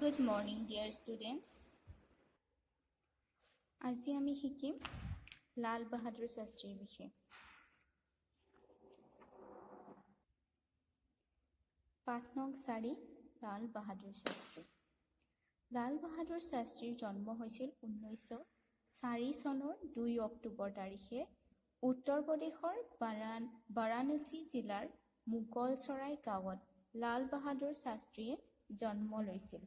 Good morning, dear students. আজি আমি শিকিম লাল বাহাদুৰ শাস্ত্ৰীৰ বিষয়ে। পাঠ নং 4 লাল বাহাদুৰ শাস্ত্ৰী। লাল বাহাদুৰ শাস্ত্ৰীৰ জন্ম হৈছিল 1904 চনৰ 2 অক্টোবৰ তাৰিখে উত্তৰ প্ৰদেশৰ বাৰাণসী জিলাৰ মোগলচৰাই গাঁৱত লাল বাহাদুৰ শাস্ত্ৰীয়ে জন্ম লৈছিল।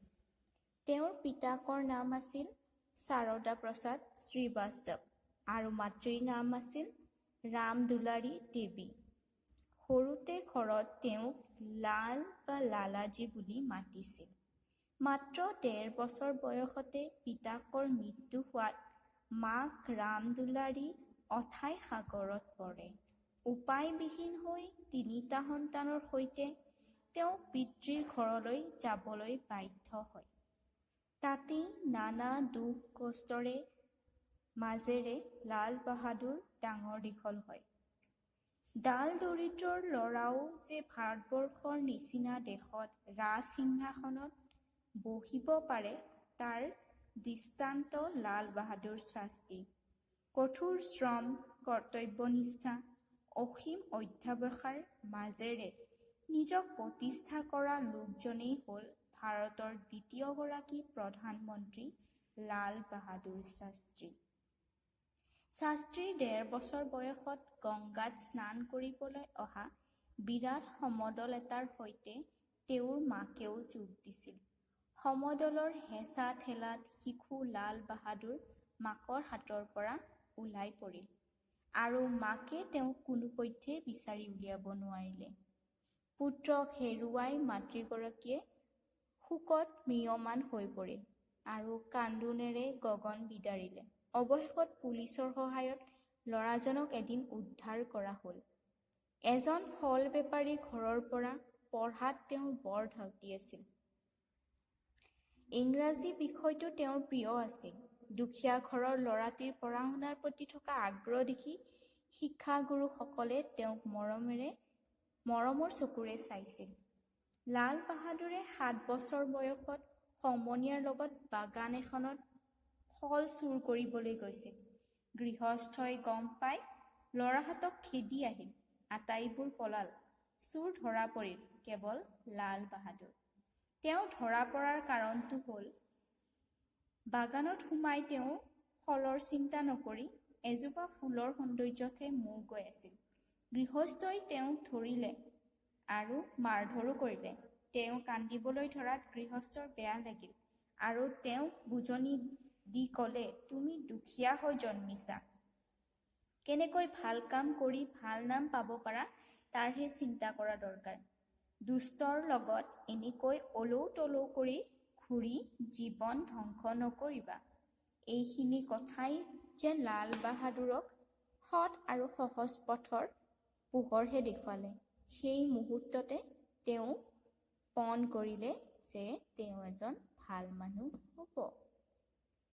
তেওঁৰ পিতাকৰ নাম আছিল শাৰদা প্ৰসাদ শ্ৰীবাস্তৱ আৰু মাতৃৰ নাম আছিল ৰাম দুলাৰী দেৱী। সৰুতে ঘৰত তেওঁক লাল বা লালাজী বুলি মাতিছিল। মাত্ৰ 1.5 বছৰ বয়সতে পিতাকৰ মৃত্যু হোৱাত মাক ৰাম দুলাৰী অথাই সাগৰত পৰে। উপায়বিহীন হৈ 3টা সন্তানৰ সৈতে তেওঁ পিতৃৰ ঘৰলৈ যাবলৈ বাধ্য হয়। তাতেই নানা দুখ কষ্টৰে মাজেৰে লাল বাহাদুৰ ডাঙৰ দীঘল হয়। ডাল দৰিদ্ৰৰ ল'ৰাও যে ভাৰতবৰ্ষৰ নিচিনা দেশত ৰাজসিংহাসনত বহিব পাৰে তাৰ দৃষ্টান্ত লাল বাহাদুৰ শাস্ত্ৰী। কঠোৰ শ্ৰম, কৰ্তব্যনিষ্ঠা, অসীম অধ্যাৱসায়ৰ মাজেৰে নিজক প্ৰতিষ্ঠা কৰা লোকজনেই হ'ল ভাৰতৰ দ্বিতীয়গৰাকী প্ৰধানমন্ত্ৰী লাল বাহাদুৰ শাস্ত্ৰী। শাস্ত্ৰীৰ 1.5 বছৰ বয়সত গংগাত স্নান কৰিবলৈ অহা বিৰাট সমদল এটাৰ সৈতে তেওঁৰ মাকেও যোগ দিছিল। সমদলৰ হেঁচা ঠেলাত শিশু লাল বাহাদুৰ মাকৰ হাতৰ পৰা ওলাই পৰিল আৰু মাকে তেওঁক কোনোপধ্যে বিচাৰি উলিয়াব নোৱাৰিলে। পুত্ৰক হেৰুৱাই মাতৃগৰাকীয়ে শোকত ম্ৰিয়মান হৈ পৰিল আৰু কান্দোনেৰে গগন বিদাৰিলে। অৱশেষত পুলিচৰ সহায়ত ল'ৰাজনক এদিন উদ্ধাৰ কৰা হ'ল। এজন ফল বেপাৰীৰ ঘৰৰ পৰা পঢ়াত তেওঁৰ বৰ ধাউতি আছিল। ইংৰাজী বিষয়টো তেওঁৰ প্ৰিয় আছিল। দুখীয়া ঘৰৰ ল'ৰাটিৰ পঢ়া-শুনাৰ প্ৰতি থকা আগ্ৰহ দেখি শিক্ষাগুৰুসকলে তেওঁক মৰমৰ চকুৰে চাইছিল। লাল বাহাদুৰে 7 বছৰ বয়সত সমনীয়াৰ লগত বাগান এখনত ফল চুৰ কৰিবলৈ গৈছিল। গৃহস্থই গম পাই ল'ৰাহঁতক খেদি আহিল। আটাইবোৰ পলাল। চোৰ ধৰা পৰিল কেৱল লাল বাহাদুৰ। তেওঁ ধৰা পৰাৰ কাৰণটো হ'ল বাগানত সোমাই তেওঁ ফলৰ চিন্তা নকৰি এজোপা ফুলৰ সৌন্দৰ্যতহে মোহ গৈ আছিল। গৃহস্থই তেওঁক ধৰিলে আৰু মাৰধৰো কৰিলে। তেওঁ কান্দিবলৈ ধৰাত গৃহস্থৰ বেয়া লাগিল আৰু তেওঁক বুজনি দি ক'লে, তুমি দুখীয়া হৈ জন্মিছা, কেনেকৈ ভাল কাম কৰি ভাল নাম পাব পাৰা তাৰহে চিন্তা কৰা দৰকাৰ। দুষ্টৰ লগত এনেকৈ অলৌ তলৌ কৰি ঘূৰি জীৱন ধ্বংস নকৰিবা। এইখিনি কথাই যেন লাল বাহাদুৰক সৎ আৰু সহজ পথৰ পোহৰহে দেখুৱালে। সেই মুহূৰ্ততে তেওঁ পণ কৰিলে যে তেওঁ এজন ভাল মানুহ হ'ব।